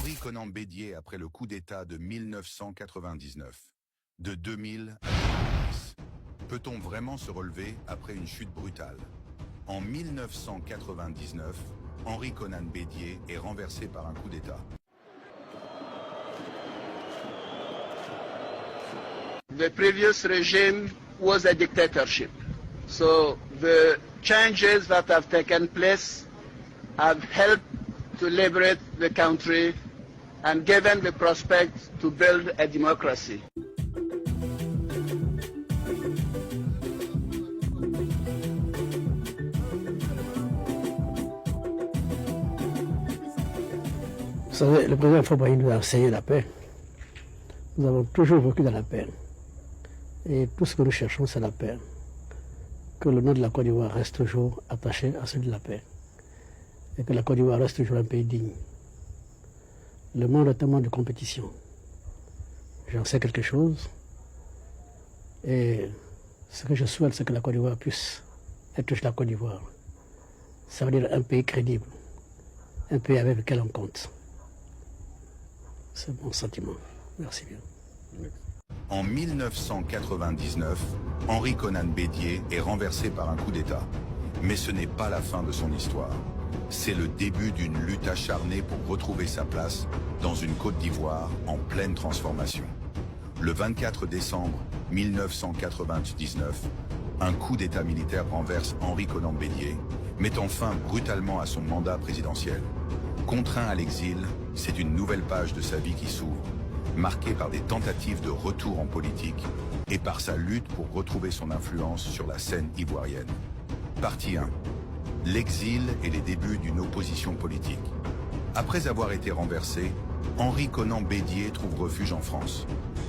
Henri Konan Bédié après le coup d'État de 1999. De 2000 à 2010. Peut-on vraiment se relever après une chute brutale? En 1999, Henri Konan Bédié est renversé par un coup d'État. The previous regime was a dictatorship. So the changes that have taken place have helped to liberate the country and given the prospect to build a democracy. Vous savez, le président Fabre nous a enseigné la paix. Nous avons toujours vécu dans la paix. Et tout ce que nous cherchons, c'est la paix. Que le nom de la Côte d'Ivoire reste toujours attaché à celui de la paix. Et que la Côte d'Ivoire reste toujours un pays digne. Le monde est un monde de compétition. J'en sais quelque chose. Et ce que je souhaite, c'est que la Côte d'Ivoire puisse être juste la Côte d'Ivoire. Ça veut dire un pays crédible. Un pays avec lequel on compte. C'est mon sentiment. Merci bien. En 1999, Henri Konan Bédié est renversé par un coup d'État. Mais ce n'est pas la fin de son histoire. C'est le début d'une lutte acharnée pour retrouver sa place dans une Côte d'Ivoire en pleine transformation. Le 24 décembre 1999, un coup d'État militaire renverse Henri Konan Bédié, mettant fin brutalement à son mandat présidentiel. Contraint à l'exil, c'est une nouvelle page de sa vie qui s'ouvre, marquée par des tentatives de retour en politique et par sa lutte pour retrouver son influence sur la scène ivoirienne. Partie 1. L'exil et les débuts d'une opposition politique. Après avoir été renversé, Henri Konan Bédié trouve refuge en France.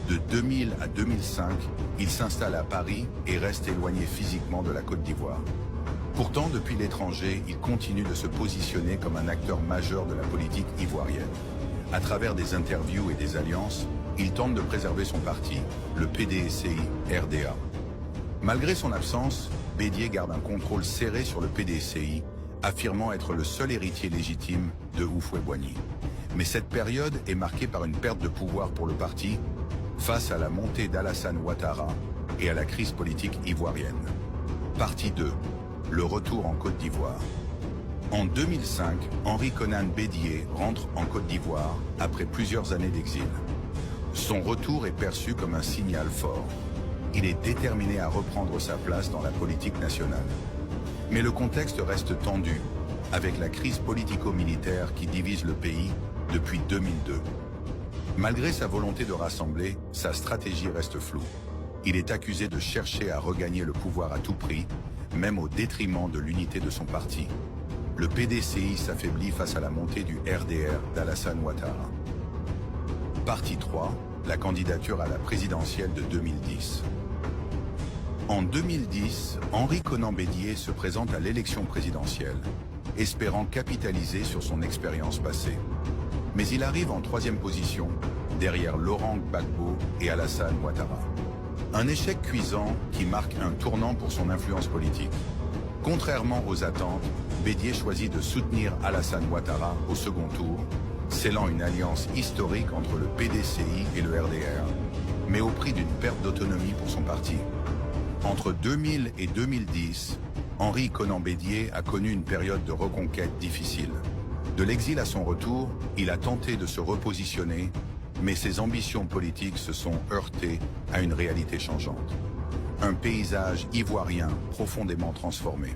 De 2000 à 2005, il s'installe à Paris et reste éloigné physiquement de la Côte d'Ivoire. Pourtant, depuis l'étranger, il continue de se positionner comme un acteur majeur de la politique ivoirienne. À travers des interviews et des alliances, il tente de préserver son parti, le PDCI-RDA. Malgré son absence, Bédié garde un contrôle serré sur le PDCI, affirmant être le seul héritier légitime de Houphouët-Boigny. Mais cette période est marquée par une perte de pouvoir pour le parti, face à la montée d'Alassane Ouattara et à la crise politique ivoirienne. Partie 2. Le retour en Côte d'Ivoire. En 2005, Henri Konan Bédié rentre en Côte d'Ivoire après plusieurs années d'exil. Son retour est perçu comme un signal fort. Il est déterminé à reprendre sa place dans la politique nationale. Mais le contexte reste tendu, avec la crise politico-militaire qui divise le pays depuis 2002. Malgré sa volonté de rassembler, sa stratégie reste floue. Il est accusé de chercher à regagner le pouvoir à tout prix, même au détriment de l'unité de son parti. Le PDCI s'affaiblit face à la montée du RDR d'Alassane Ouattara. Partie 3, la candidature à la présidentielle de 2010. En 2010, Henri Konan Bédié se présente à l'élection présidentielle, espérant capitaliser sur son expérience passée. Mais il arrive en 3e position, derrière Laurent Gbagbo et Alassane Ouattara. Un échec cuisant qui marque un tournant pour son influence politique. Contrairement aux attentes, Bédié choisit de soutenir Alassane Ouattara au second tour, scellant une alliance historique entre le PDCI et le RDR, mais au prix d'une perte d'autonomie pour son parti. Entre 2000 et 2010, Henri Konan Bédié a connu une période de reconquête difficile. De l'exil à son retour, il a tenté de se repositionner, mais ses ambitions politiques se sont heurtées à une réalité changeante. Un paysage ivoirien profondément transformé.